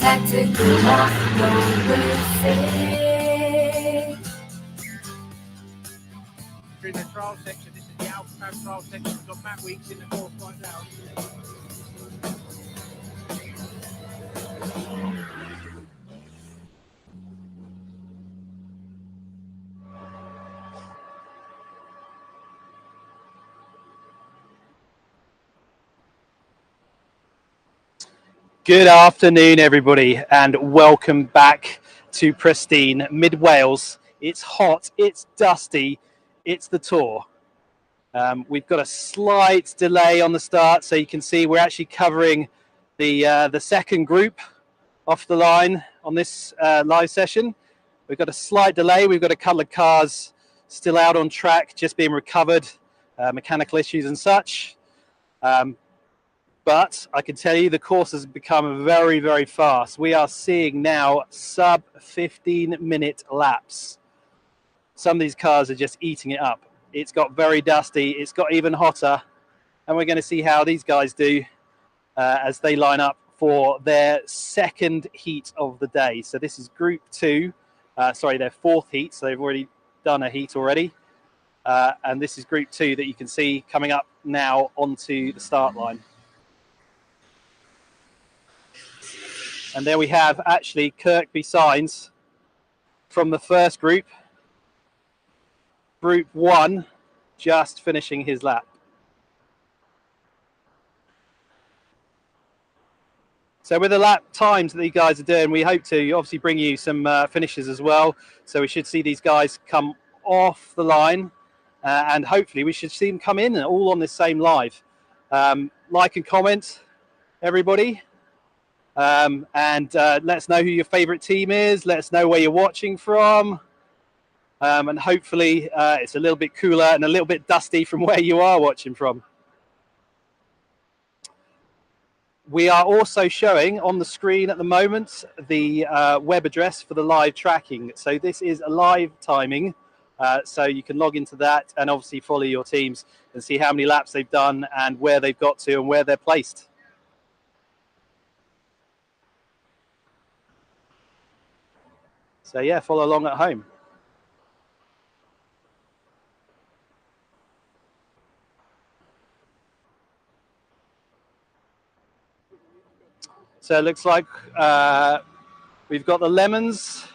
tactical off-road In the trial section, this is the Alpha trial section. We've got Matt Weeks in the course right now. Good afternoon, everybody, and welcome back to pristine Mid Wales. It's hot, it's dusty, it's the Torr. We've got a slight delay on the start, so you can see we're actually covering the second group off the line on this live session. We've got a slight delay. We've got a couple of cars still out on track, just being recovered, mechanical issues and such. But I can tell you the course has become very, very fast. We are seeing now sub 15-minute laps. Some of these cars are just eating it up. It's got very dusty. It's got even hotter. And we're going to see how these guys do as they line up for their second heat of the day. So this is Group 2. Their fourth heat. So they've already done a heat already. And this is Group 2 that you can see coming up now onto the start line. And there we have actually Kirkby Signs from the first group. Group 1 just finishing his lap. So with the lap times that these guys are doing, we hope to obviously bring you some finishes as well. So we should see these guys come off the line and hopefully we should see them come in all on this same live. Like and comment, everybody. And let us know who your favorite team is. Let us know where you're watching from. And hopefully it's a little bit cooler and a little bit dusty from where you are watching from. We are also showing on the screen at the moment the web address for the live tracking. So this is a live timing. So you can log into that and obviously follow your teams and see how many laps they've done and where they've got to and where they're placed. So yeah, follow along at home. So it looks like we've got the Lemons,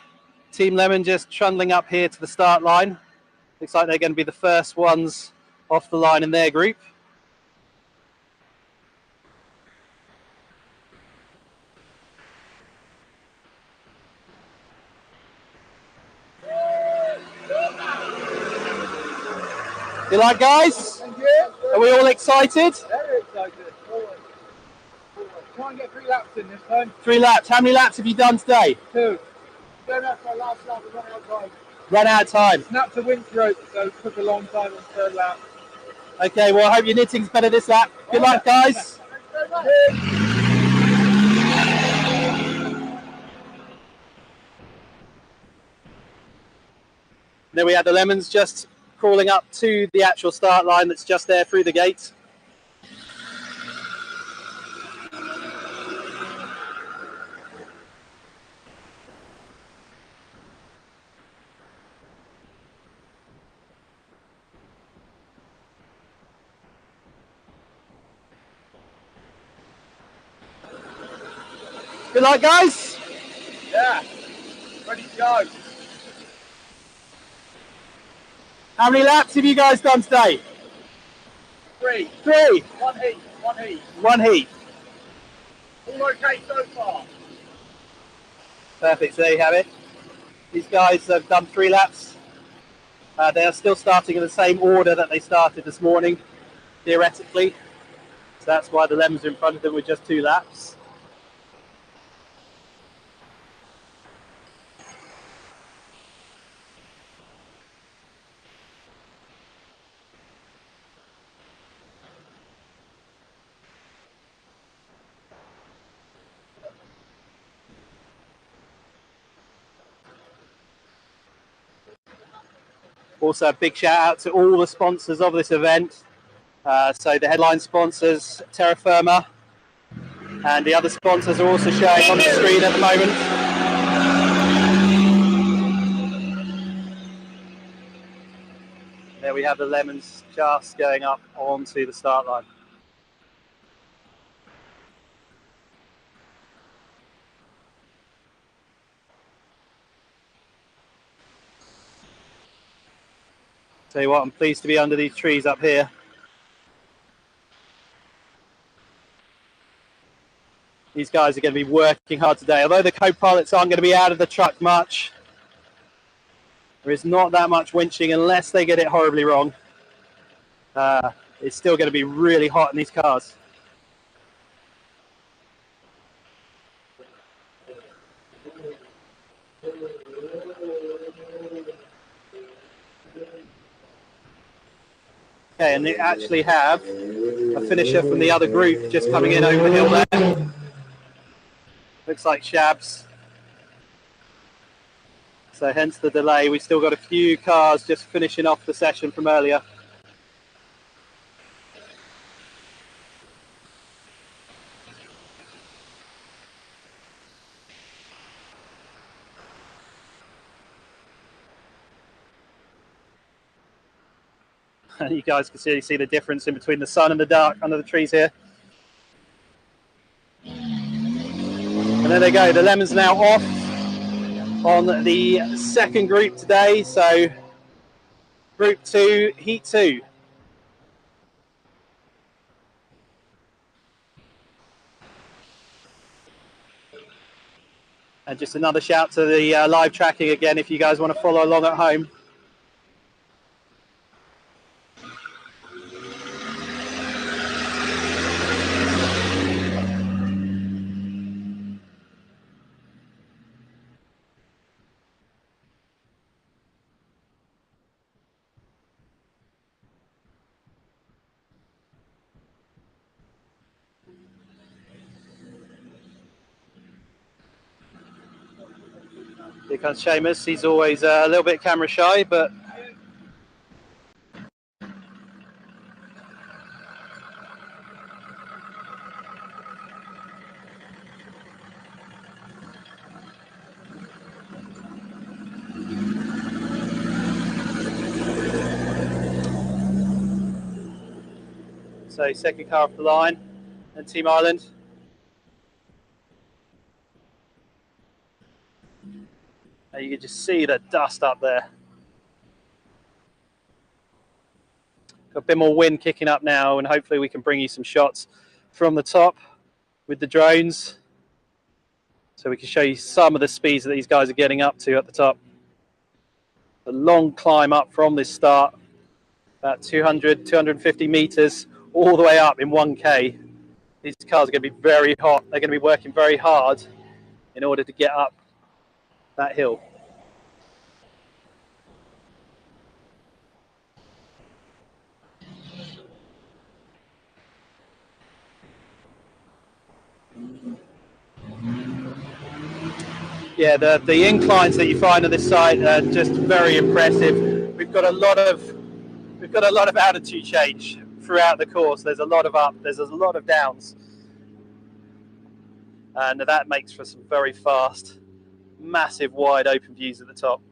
Team Lemon just trundling up here to the start line. Looks like they're going to be the first ones off the line in their group. You like, guys? Thank you. Are we all excited? Very excited. Forward. Try and get 3 laps in this time. 3 laps. How many laps have you done today? 2. Going out for our last lap and run out of time. Run out of time. Snapped a winch rope, so it took a long time on 3rd lap. Okay, well, I hope your knitting's better this lap. Good luck, guys. Thanks very much. Then we had the Lemons just crawling up to the actual start line that's just there through the gate. Good luck, guys. Yeah, ready to go. How many laps have you guys done today? 3. 3. 1 heat. 1 heat. 1 heat. All okay so far. Perfect, so there you have it. These guys have done 3 laps. They are still starting in the same order that they started this morning, theoretically. So that's why the Lemons are in front of them with just 2 laps. Also, a big shout out to all the sponsors of this event. So the headline sponsors, Terra Firma, And the other sponsors are also showing on the screen at the moment. There we have the Lemons just going up onto the start line. Tell you what, I'm pleased to be under these trees up here. These guys are going to be working hard today. Although the co-pilots aren't going to be out of the truck much, there is not that much winching unless they get it horribly wrong. It's still going to be really hot in these cars. Okay, and they actually have a finisher from the other group just coming in over the hill there. Looks like Shabs. So hence the delay. We've still got a few cars just finishing off the session from earlier. And you guys can see the difference in between the sun and the dark under the trees here. And there they go. The Lemons now off on the second group today. So Group 2, Heat 2. And just another shout to the live tracking again if you guys want to follow along at home. Here comes Seamus. He's always a little bit camera shy, but so second car off the line and Team Ireland. And you can just see the dust up there. Got a bit more wind kicking up now, and hopefully we can bring you some shots from the top with the drones, so we can show you some of the speeds that these guys are getting up to at the top. A long climb up from this start, about 200, 250 meters, all the way up in 1K. These cars are going to be very hot. They're going to be working very hard in order to get up that hill. Yeah, the inclines that you find on this site are just very impressive. We've got a lot of altitude change throughout the course. There's a lot of up, there's a lot of downs, and that makes for some very fast, massive, wide open views at the top.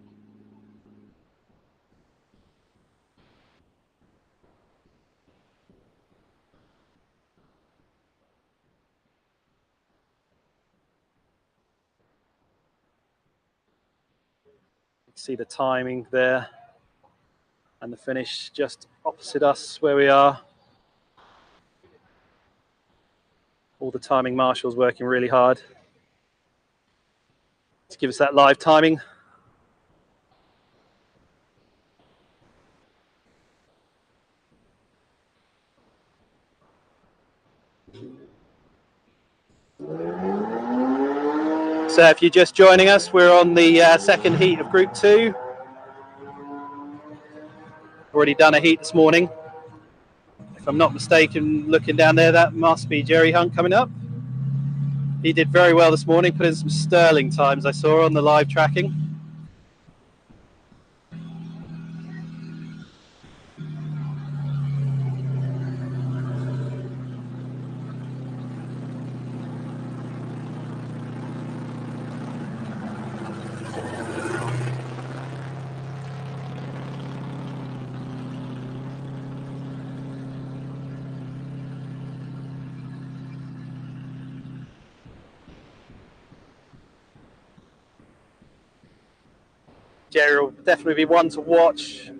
You can see the timing there, and the finish just opposite us where we are. All the timing marshals working really hard to give us that live timing. So if you're just joining us, we're on the second heat of Group 2. Already done a heat this morning. If I'm not mistaken, looking down there, that must be Jerry Hunt coming up. He did very well this morning, put in some sterling times I saw on the live tracking. Jerry will definitely be one to watch.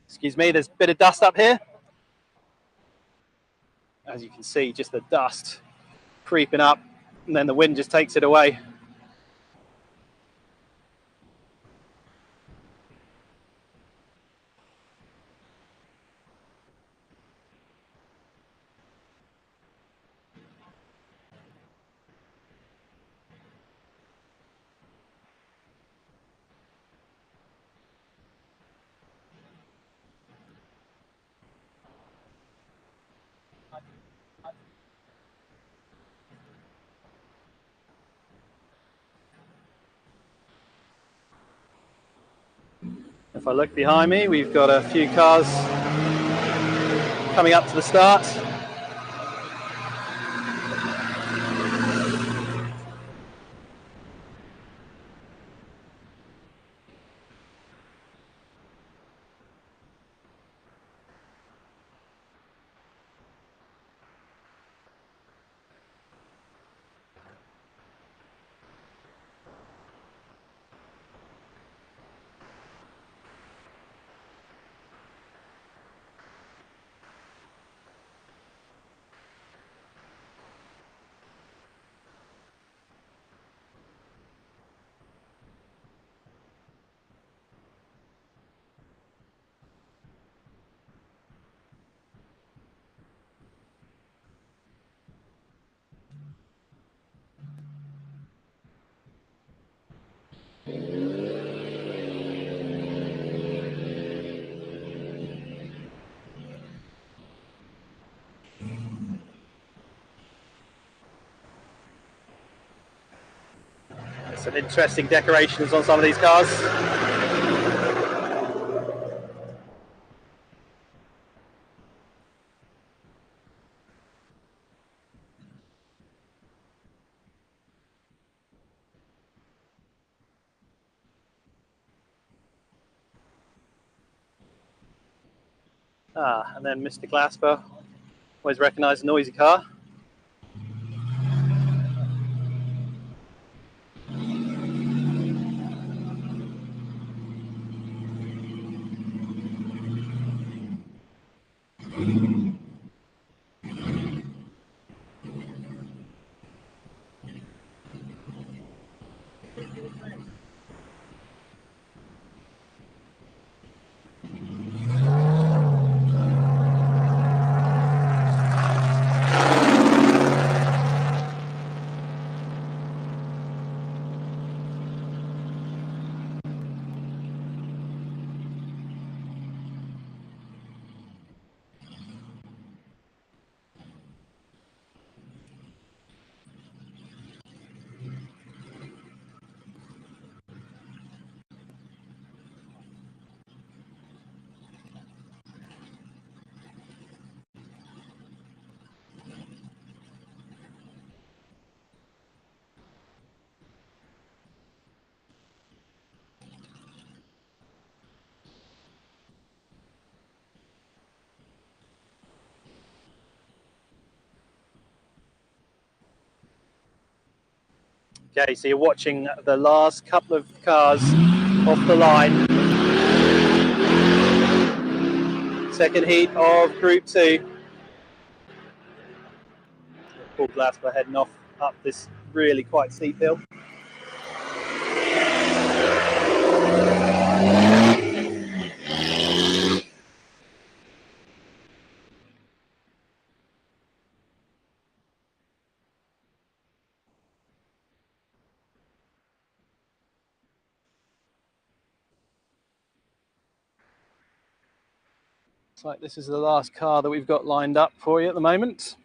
Excuse me, there's a bit of dust up here. As you can see, just the dust creeping up, and then the wind just takes it away. If I look behind me, we've got a few cars coming up to the start. There's some interesting decorations on some of these cars. And then Mr. Glasper, always recognise a noisy car. Okay, so you're watching the last couple of cars off the line. Second heat of Group 2. Paul Glasper heading off up this really quite steep hill. Looks like this is the last car that we've got lined up for you at the moment.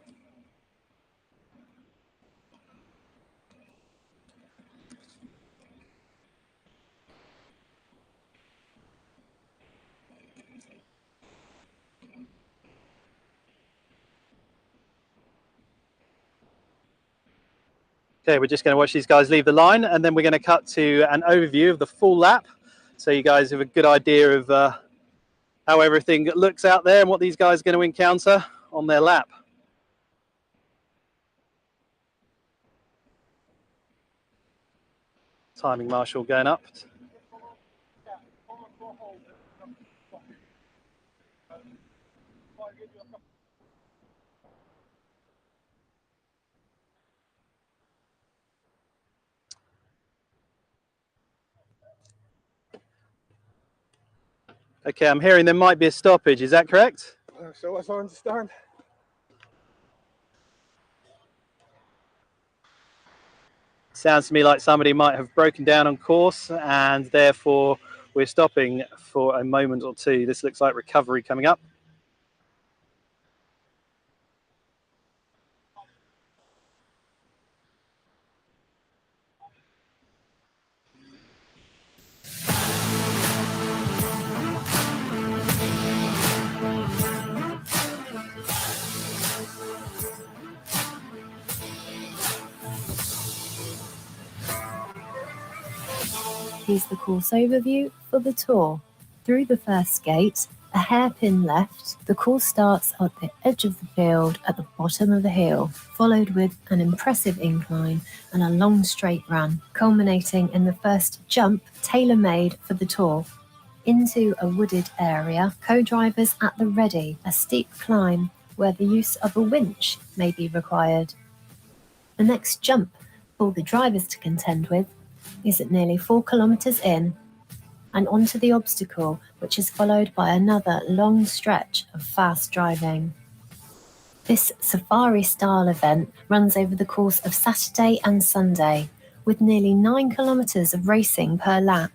Okay, we're just going to watch these guys leave the line, and then we're going to cut to an overview of the full lap, so you guys have a good idea of how everything looks out there and what these guys are going to encounter on their lap. Timing marshal going up. Okay, I'm hearing there might be a stoppage. Is that correct? So as I understand. Sounds to me like somebody might have broken down on course, and therefore we're stopping for a moment or two. This looks like recovery coming up. Here's the course overview for the Torr. Through the first gate, a hairpin left, the course starts at the edge of the field at the bottom of the hill, followed with an impressive incline and a long straight run, culminating in the first jump tailor-made for the Torr. Into a wooded area, co-drivers at the ready, a steep climb where the use of a winch may be required. The next jump for the drivers to contend with is at nearly 4 kilometres in, and onto the obstacle, which is followed by another long stretch of fast driving. This safari-style event runs over the course of Saturday and Sunday, with nearly 9 kilometres of racing per lap.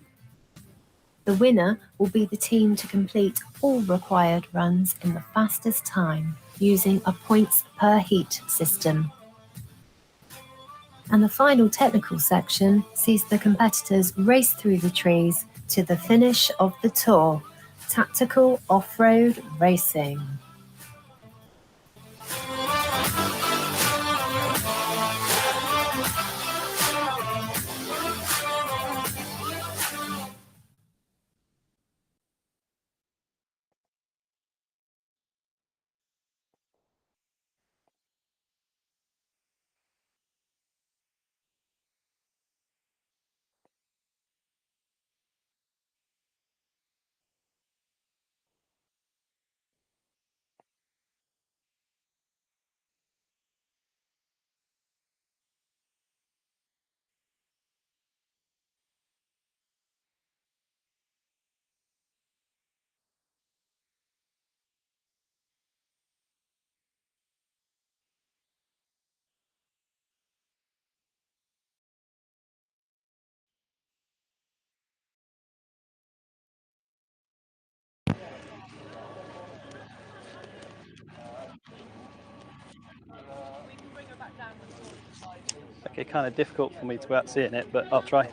The winner will be the team to complete all required runs in the fastest time, using a points per heat system. And the final technical section sees the competitors race through the trees to the finish of the Torr, tactical off-road racing. Okay, kind of difficult for me to be out seeing it, but I'll try.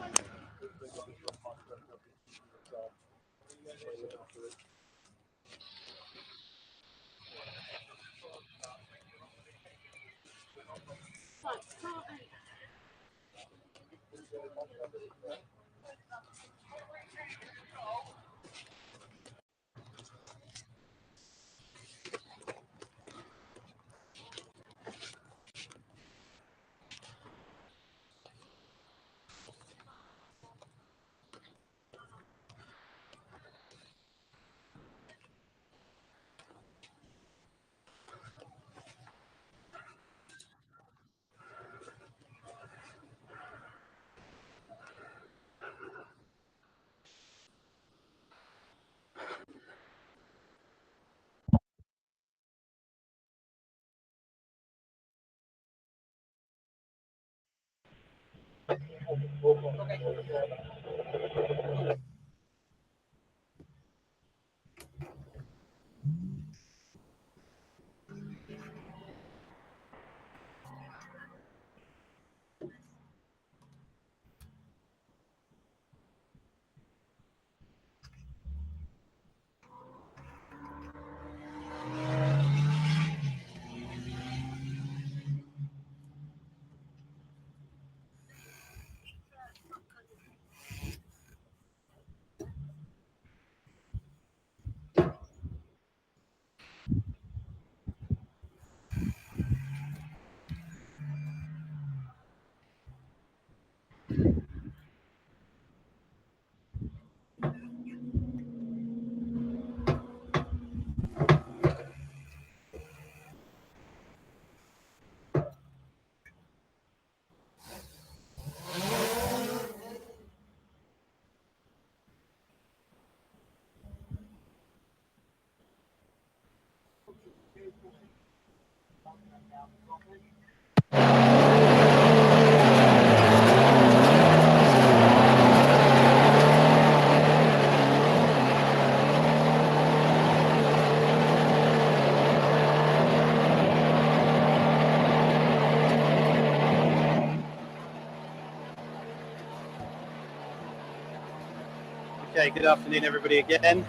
Okay, good afternoon, everybody, again.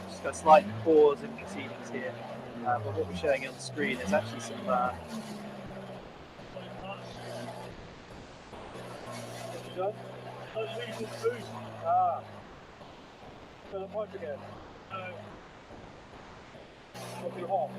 Just got a slight pause in proceedings here, but what we're showing on the screen is actually some. Pipe again. Not too hot.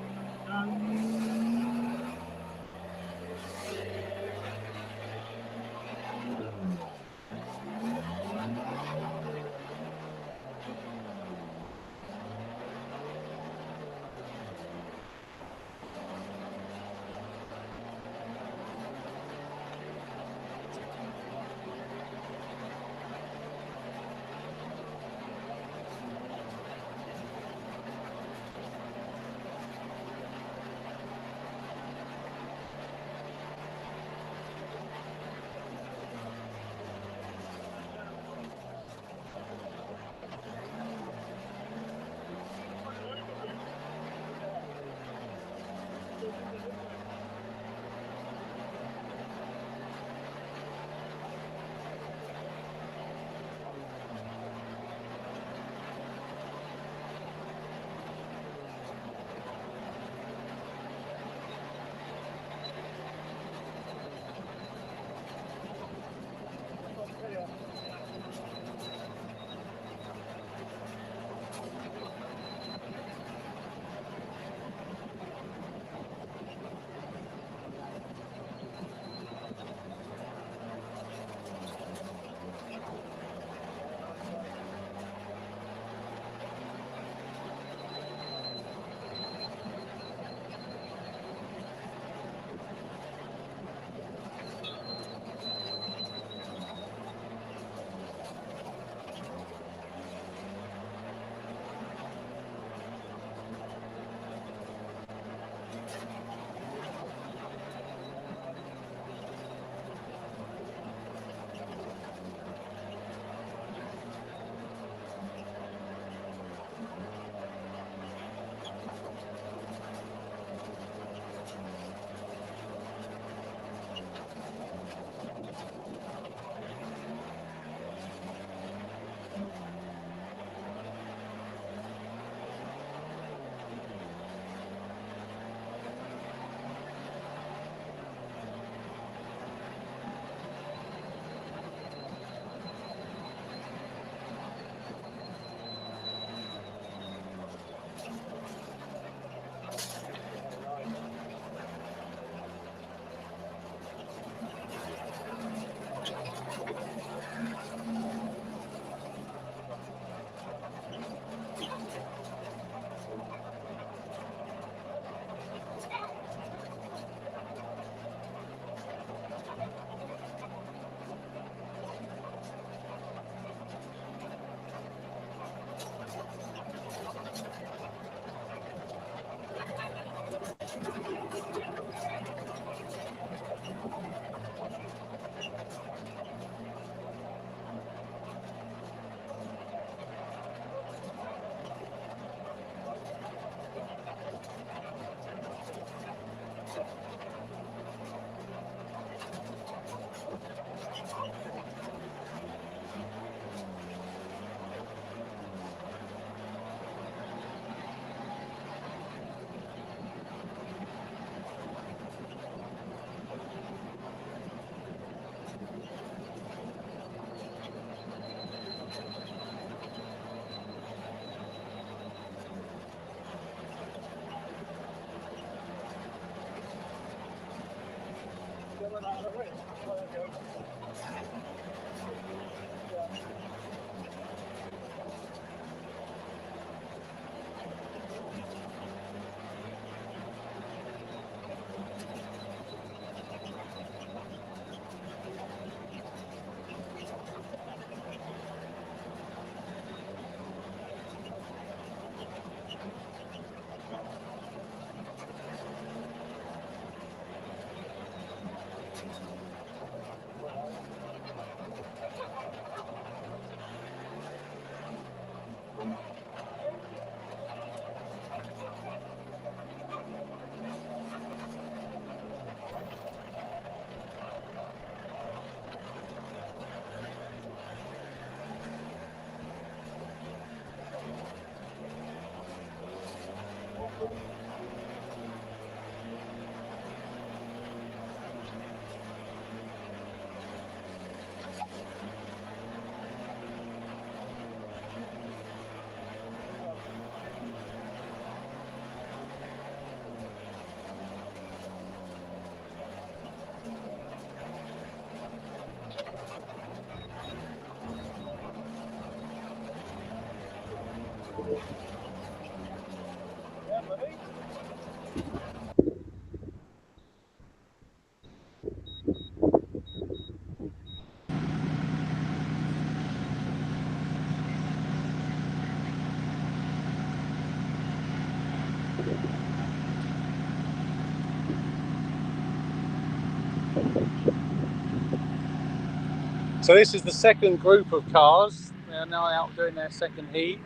So this is the second group of cars. They're now out doing their second heat.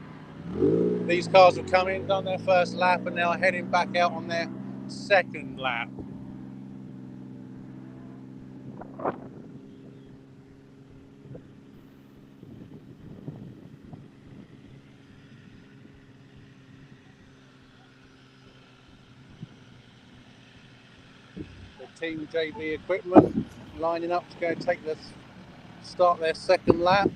These cars have come in, done their first lap, and now are heading back out on their second lap. The Team JB equipment lining up to go start their second lap.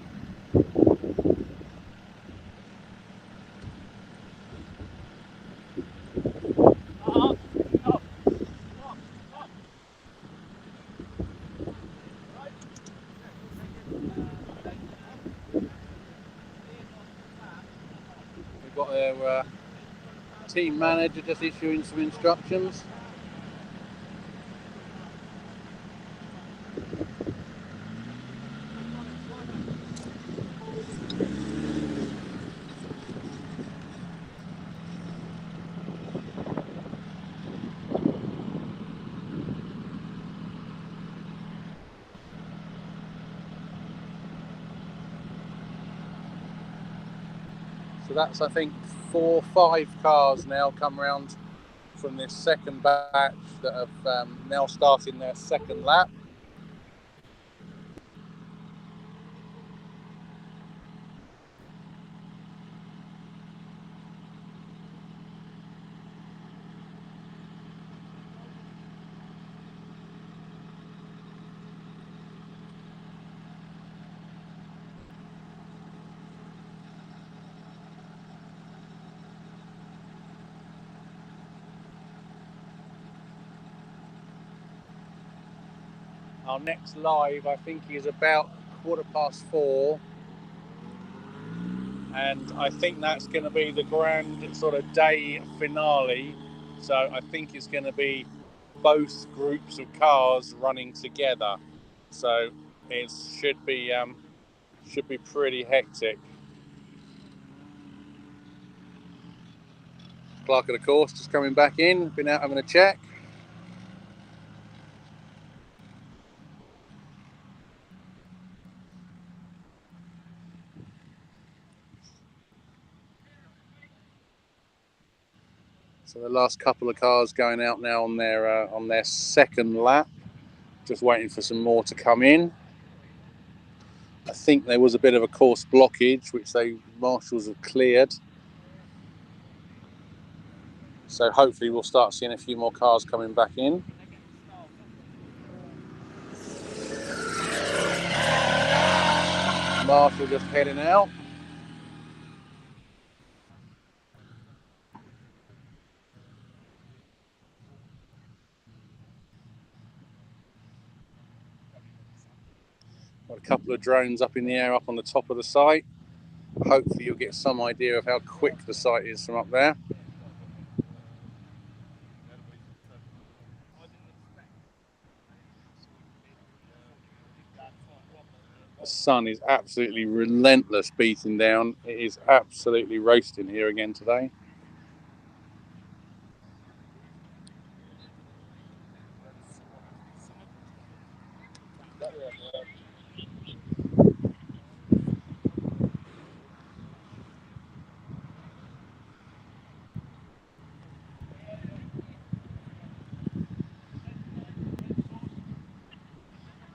We've got their team manager just issuing some instructions. So that's, I think, 4 or 5 cars now come round from this second batch that have now starting their second lap. Our next live, I think, is about 4:15, and I think that's going to be the grand sort of day finale. So I think it's going to be both groups of cars running together. So it should be pretty hectic. Clerk of the course just coming back in, been out having a check. So the last couple of cars going out now on their second lap, just waiting for some more to come in. I think there was a bit of a course blockage, which marshals have cleared. So hopefully we'll start seeing a few more cars coming back in. Marshall just heading out. Got a couple of drones up in the air, up on the top of the site. Hopefully you'll get some idea of how quick the site is from up there. The sun is absolutely relentless beating down. It is absolutely roasting here again today.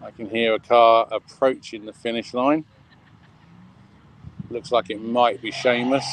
I can hear a car approaching the finish line. Looks like it might be Seamus.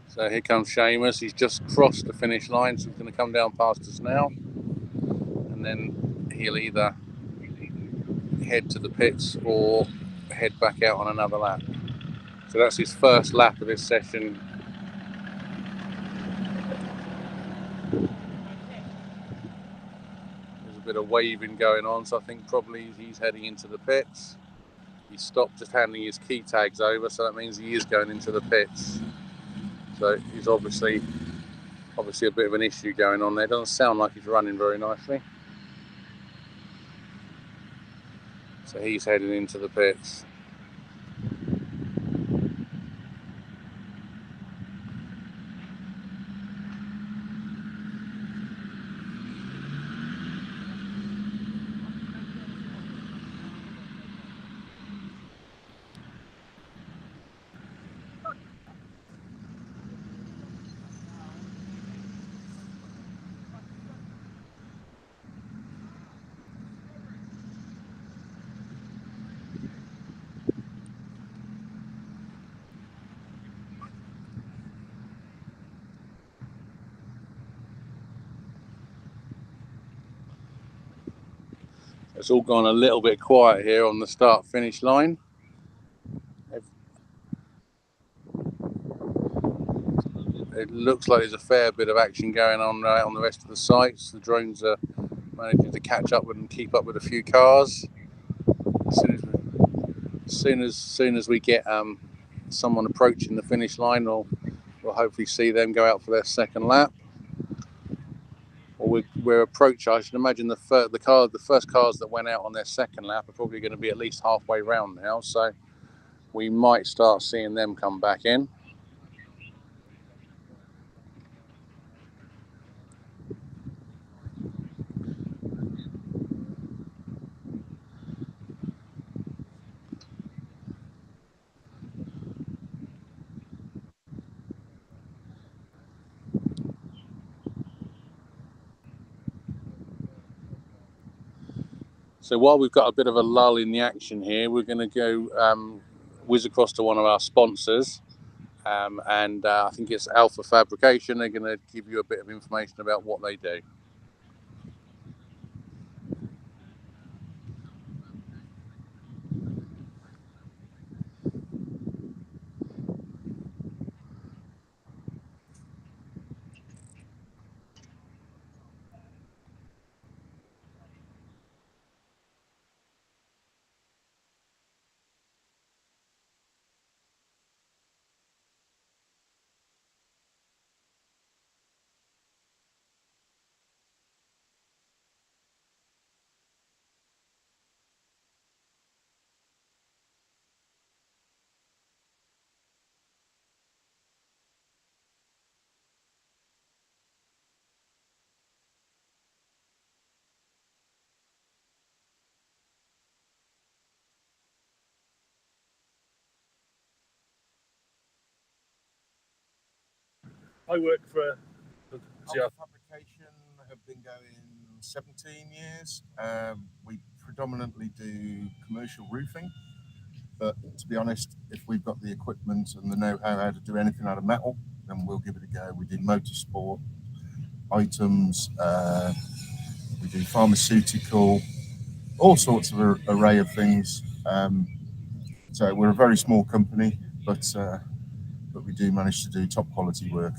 So here comes Seamus. He's just crossed the finish line, so he's going to come down past us now. And then he'll either head to the pits or head back out on another lap. So that's his first lap of this session. There's a bit of waving going on, so I think probably he's heading into the pits. He stopped just handing his key tags over, so that means he is going into the pits. So he's obviously a bit of an issue going on there. Doesn't sound like he's running very nicely. So he's heading into the pits. It's all gone a little bit quiet here on the start-finish line. It looks like there's a fair bit of action going on the rest of the sites. The drones are managing to catch up with and keep up with a few cars. As soon as we get someone approaching the finish line, we'll hopefully see them go out for their second lap. Or we're approaching. I should imagine the first cars that went out on their second lap are probably going to be at least halfway round now. So we might start seeing them come back in. So while we've got a bit of a lull in the action here, we're going to go whiz across to one of our sponsors. And I think it's Alpha Fabrication. They're going to give you a bit of information about what they do. I work for Alpha Fabrication have been going 17 years. We predominantly do commercial roofing, but to be honest, if we've got the equipment and the know-how to do anything out of metal, then we'll give it a go. We did motorsport, items. We do pharmaceutical, all sorts of array of things. So we're a very small company, but we do manage to do top quality work.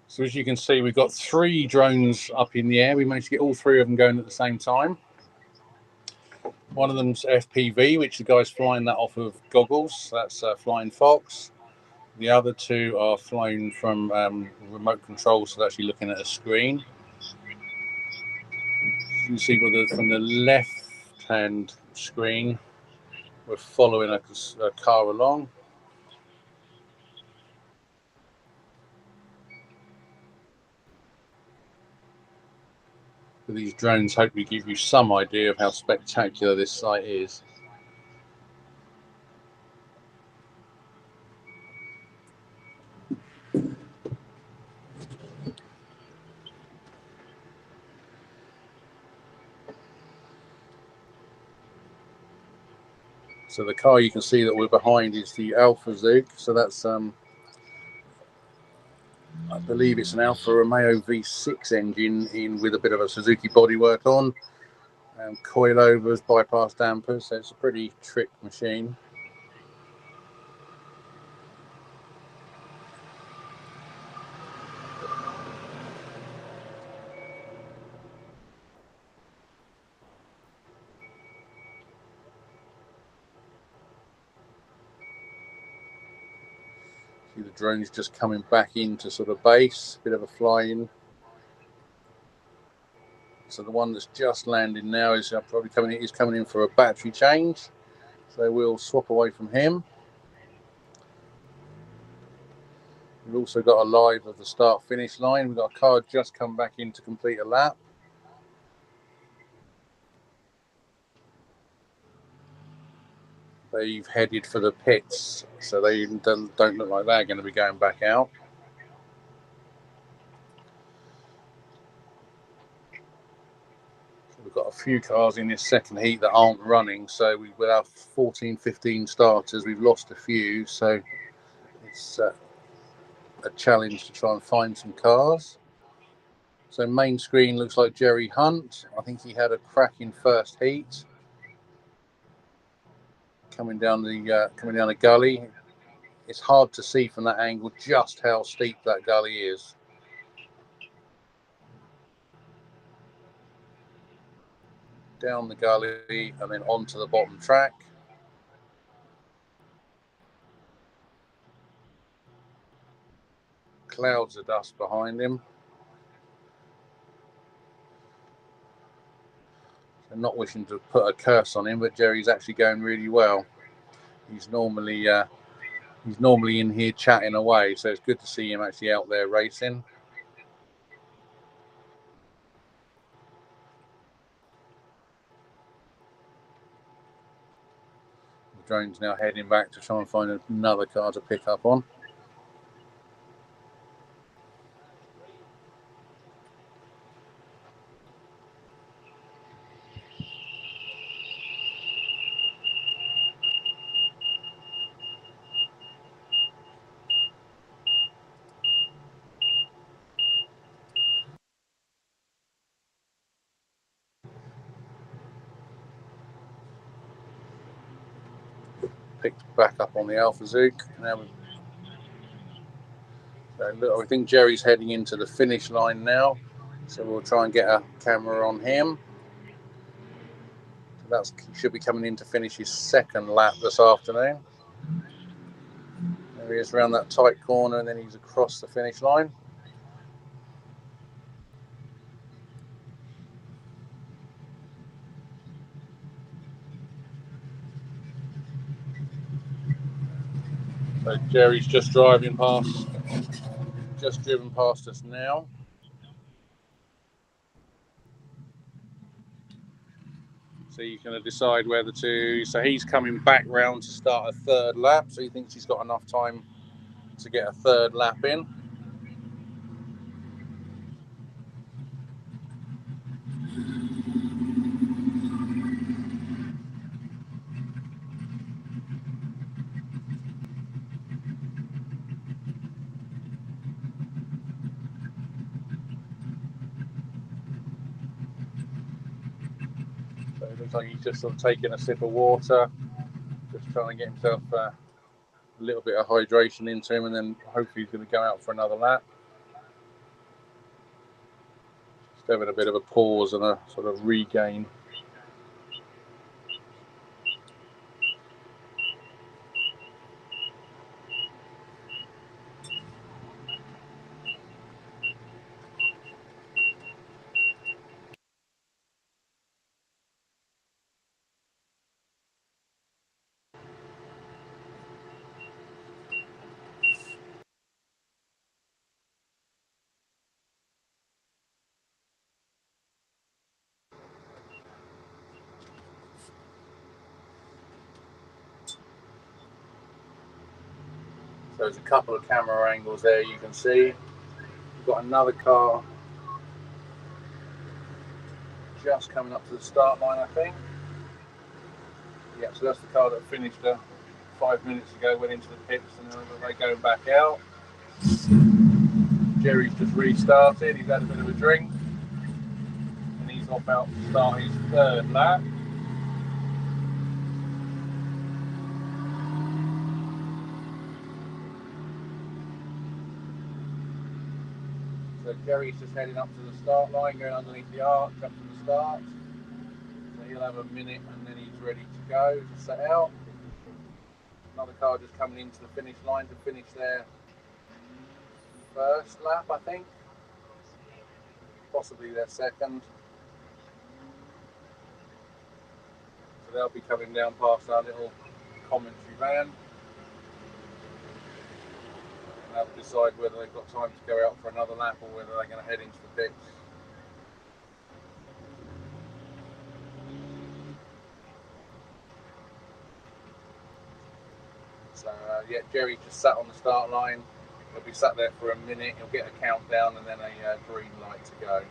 So as you can see, we've got 3 drones up in the air. We managed to get all 3 of them going at the same time. One of them's FPV, which the guy's flying that off of goggles. That's Flying Fox. The other 2 are flown from remote control, so they're actually looking at a screen. You can see from the left-hand screen, we're following a car along. These drones hopefully give you some idea of how spectacular this site is. So the car you can see that we're behind is the Alfa Zook. So that's I believe it's an Alfa Romeo V6 engine with a bit of a Suzuki bodywork on, coilovers, bypass dampers. So it's a pretty trick machine. See the drone's just coming back into sort of base, bit of a fly-in. So the one that's just landed now is probably coming in for a battery change. So we'll swap away from him. We've also got a live of the start-finish line. We've got a car just come back in to complete a lap. They've headed for the pits, so they don't look like they're going to be going back out. We've got a few cars in this second heat that aren't running, so with our 14, 15 starters, we've lost a few, so it's a challenge to try and find some cars. So main screen looks like Jerry Hunt. I think he had a cracking first heat. coming down the gully. It's hard to see from that angle just how steep that gully is. Down the gully and then onto the bottom track. Clouds of dust behind him. I'm not wishing to put a curse on him, but Jerry's actually going really well. He's normally in here chatting away, so it's good to see him actually out there racing. The drone's now heading back to try and find another car to pick up on. Picked back up on the Alpha Zook. Now I think Jerry's heading into the finish line now, so we'll try and get a camera on him. He should be coming in to finish his second lap this afternoon. There he is around that tight corner, and then he's across the finish line. So Jerry's just driven past us now. So you're going to decide whether to. So he's coming back round to start a third lap. So he thinks he's got enough time to get a third lap in. So it looks like he's just sort of taking a sip of water, just trying to get himself a little bit of hydration into him, and then hopefully he's going to go out for another lap. Just having a bit of a pause and a sort of regain. So there's a couple of camera angles there you can see. We've got another car just coming up to the start line, I think. Yeah, so that's the car that finished 5 minutes ago, went into the pits, and they're going back out. Jerry's just restarted, he's had a bit of a drink, and he's off out to start his third lap. So Jerry's just heading up to the start line, going underneath the arch up to the start. So he'll have a minute and then he's ready to go, to set out. Another car just coming into the finish line to finish their first lap, I think. Possibly their second. So they'll be coming down past our little commentary van. And they'll decide whether they've got time to go out for another lap or whether they're going to head into the pits. So yeah, Jerry just sat on the start line. He'll be sat there for a minute. He'll get a countdown and then a green light to go.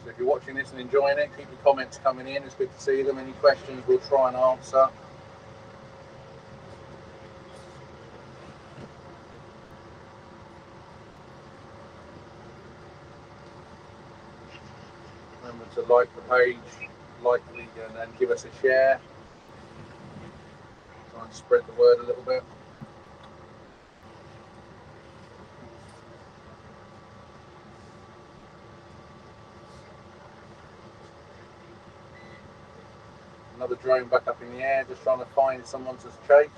So if you're watching this and enjoying it, keep your comments coming in. It's good to see them. Any questions, we'll try and answer. Remember to like the page, and give us a share. Try and spread the word a little bit. Another drone back up in the air, just trying to find someone to chase.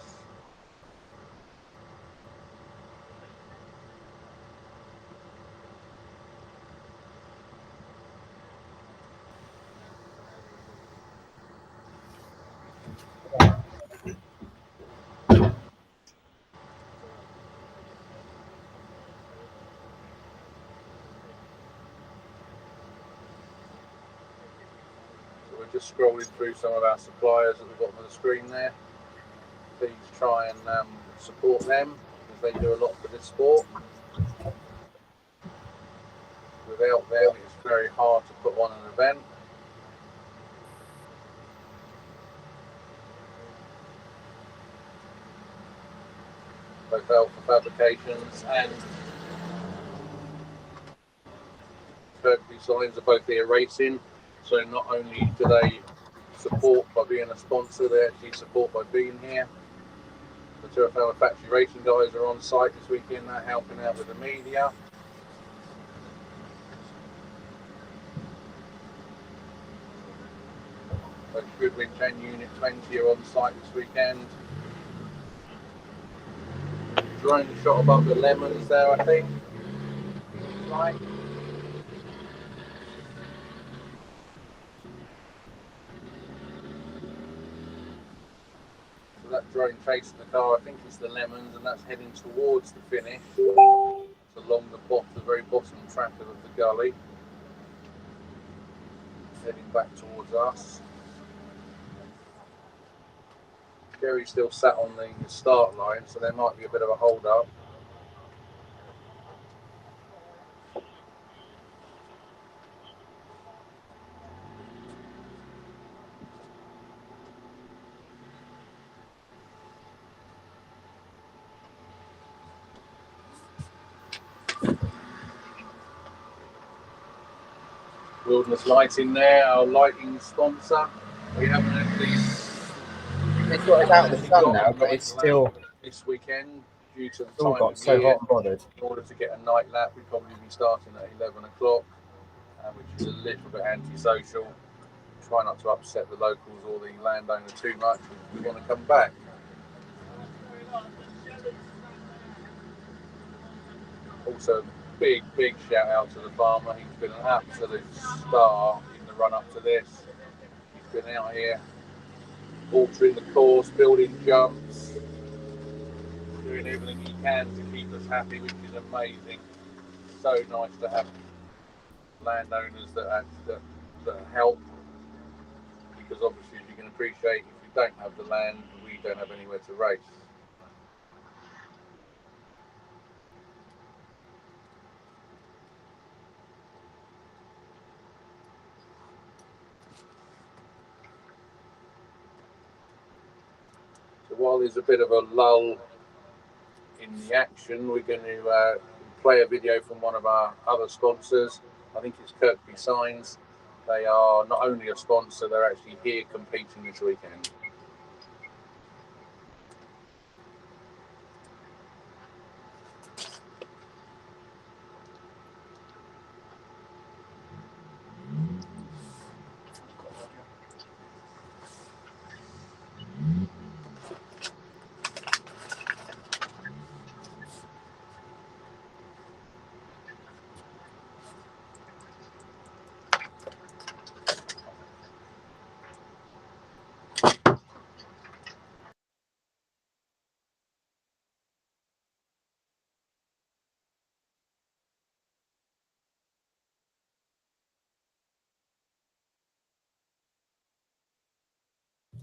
So we're just scrolling through some of our suppliers at the bottom of the screen there. Please try and support them, because they do a lot for this sport. Without them, it's very hard to put on an event. Both Alpha Fabrications and Kirkby Signs are both here racing, so not only do they support by being a sponsor, they actually support by being here. The Torr Factory Racing guys are on site this weekend, they're helping out with the media. Both Goodwinch and Unit 20 are on site this weekend. Drone shot above the lemons there, I think. Right. So that drone chasing the car, I think it's the lemons, and that's heading towards the finish. It's along the very bottom track of the gully. Heading back towards us. Gary's still sat on the start line, so there might be a bit of a hold up. Wilderness Lighting there, our lighting sponsor. We haven't actually It's got out of the sun now, but it's still this weekend due to the all time got of so year. hot and bothered. In order to get a night lap, we'd probably be starting at 11 o'clock, which is a little bit antisocial. Try not to upset the locals or the landowner too much if we want to come back. Also, big shout out to the farmer. He's been an absolute star in the run up to this. He's been out here altering the course, building jumps, doing everything he can to keep us happy, which is amazing. So nice to have landowners that help, because obviously, as you can appreciate, if you don't have the land, we don't have anywhere to race. So while there's a bit of a lull in the action, we're going to play a video from one of our other sponsors. I think it's Kirkby Signs. They are not only a sponsor, they're actually here competing this weekend.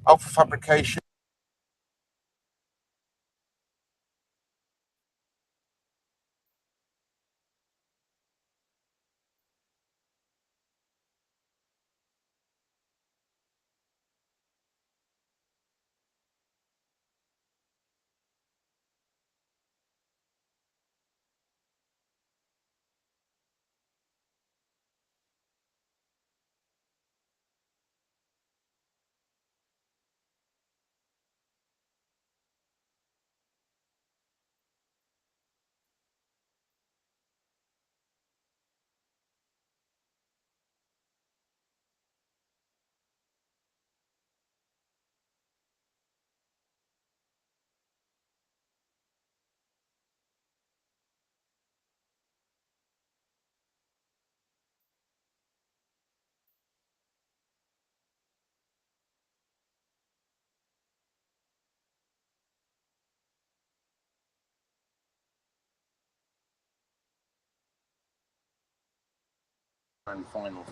Alpha Fabrication. and final.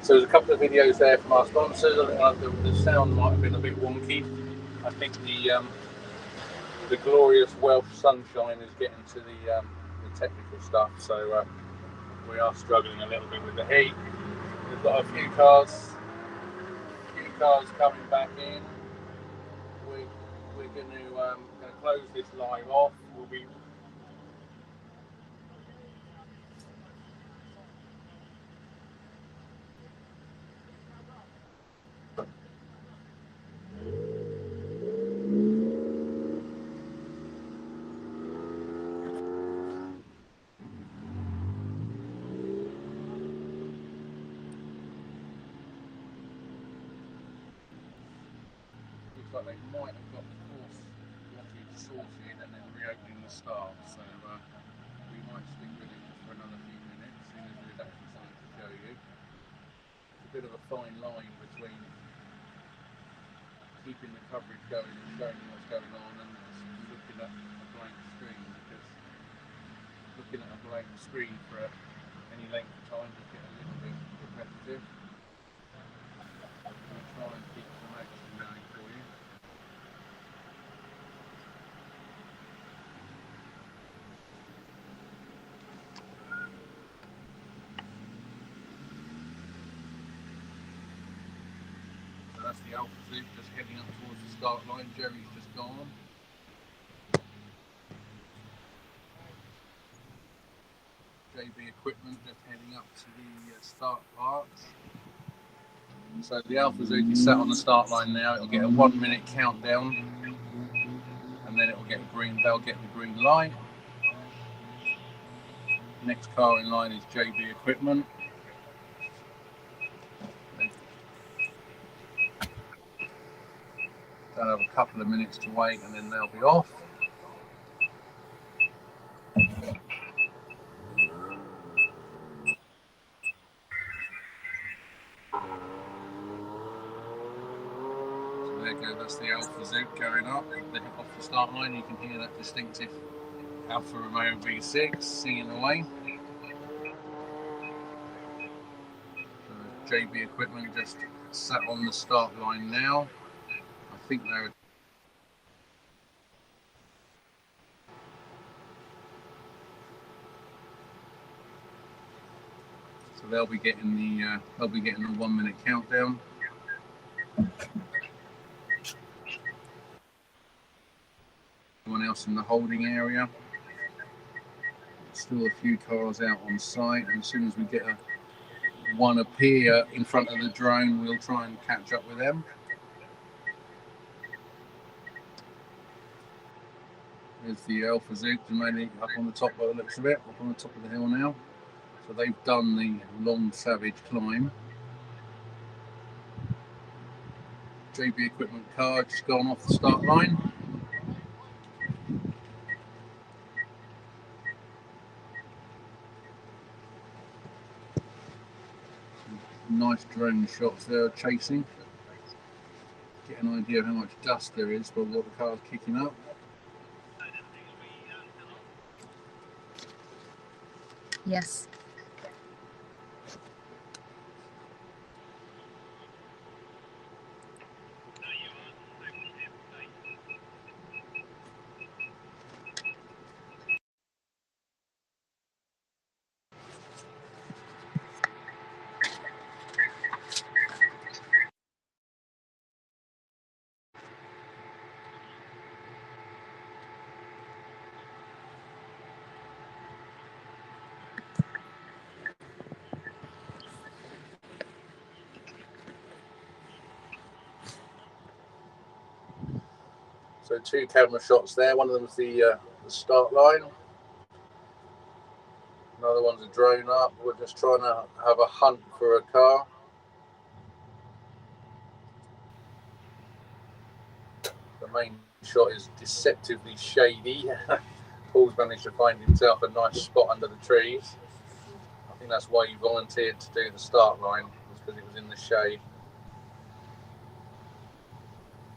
So there's a couple of videos there from our sponsors. The sound might have been a bit wonky. I think the glorious Welsh sunshine is getting to the technical stuff, so we are struggling a little bit with the heat. We've got a few cars coming back in. We're going to close this live off. We'll be looks like they might have got the course blockage sorted and then reopening the start, so we might stick with it for another few minutes, seeing as there's actually something to show you. It's a bit of a fine line between keeping the coverage going and showing you what's going on and just looking at a blank screen, because looking at a blank screen for any length of time will get a little bit repetitive. We'll try and keep some action going for you. So that's the Alpha Zoop just heading up towards the start line. Jerry's just gone. JB Equipment just heading up to the start parts. So the Alpha Zoop is sat on the start line now. It'll get a 1 minute countdown, and then it'll get a green. They'll get the green light. Next car in line is JB Equipment. They'll have a couple of minutes to wait, and then they'll be off. There you go, that's the Alpha Zoop going up. Off the start line, you can hear that distinctive Alfa Romeo V6 singing away. So JB Equipment just sat on the start line now. I think they're so they'll be getting the 1 minute countdown. Everyone else in the holding area. Still a few cars out on site, and as soon as we get one appear in front of the drone, we'll try and catch up with them. There's the Alpha Zoop, mainly up on the top by the looks of it, up on the top of the hill now. So they've done the long savage climb. JB Equipment car just gone off the start line. Nice drone shots there, chasing. Get an idea of how much dust there is for what the car's kicking up. Yes. So 2 camera shots there. One of them is the start line. Another one's a drone up. We're just trying to have a hunt for a car. The main shot is deceptively shady. Paul's managed to find himself a nice spot under the trees. I think that's why he volunteered to do the start line, because it was in the shade.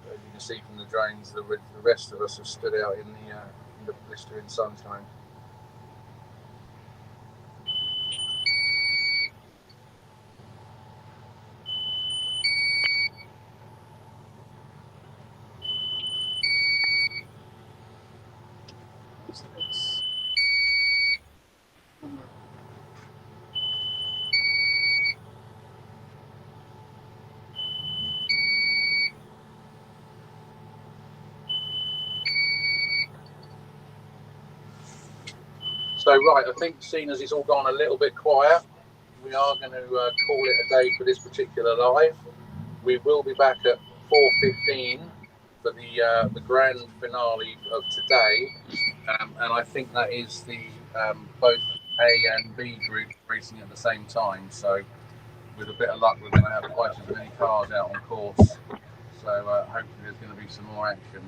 As you can see from the drones, the rest of us have stood out in the blistering sunshine. So right, I think seeing as it's all gone a little bit quiet, we are going to call it a day for this particular live. We will be back at 4:15 for the grand finale of today, and I think that is the both A and B group racing at the same time. So with a bit of luck, we're going to have twice as many cars out on course. So hopefully there's going to be some more action.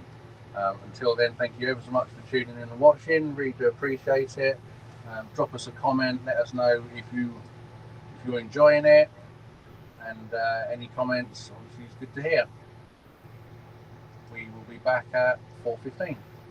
Until then, thank you ever so much for tuning in and watching. Really do appreciate it. Drop us a comment. Let us know if you're enjoying it, and any comments obviously is good to hear. We will be back at 4:15.